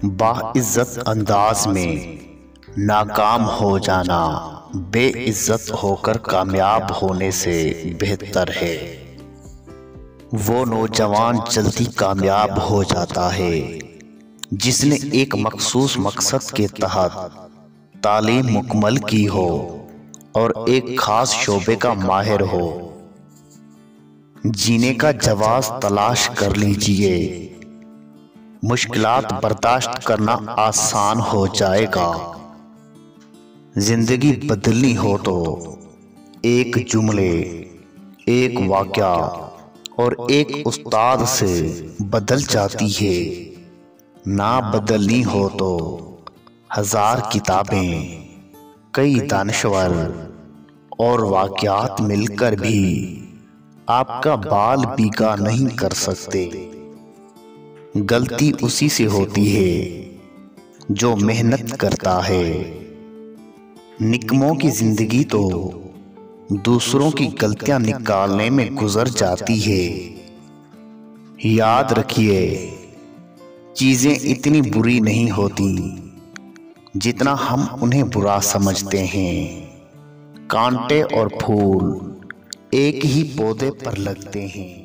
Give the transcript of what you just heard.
बाइज्जत अंदाज में नाकाम हो जाना बेइज्जत होकर कामयाब होने से बेहतर है। वो नौजवान जल्दी कामयाब हो जाता है जिसने एक मखसूस मकसद के तहत तालीम मुकम्मल की हो और एक खास शोबे का माहिर हो। जीने का जवाब तलाश कर लीजिए, मुश्किलात बर्दाश्त करना आसान हो जाएगा। जिंदगी बदलनी हो तो एक जुमले, एक वाक़या और एक उस्ताद से बदल जाती है। ना बदलनी हो तो 1000 किताबें, कई दानश्वर और वाक़यात मिलकर भी आपका बाल बीगा नहीं कर सकते। गलती उसी से होती है जो मेहनत करता है। निकमों की जिंदगी तो दूसरों की गलतियां निकालने में गुजर जाती है। याद रखिए, चीजें इतनी बुरी नहीं होती जितना हम उन्हें बुरा समझते हैं। कांटे और फूल एक ही पौधे पर लगते हैं।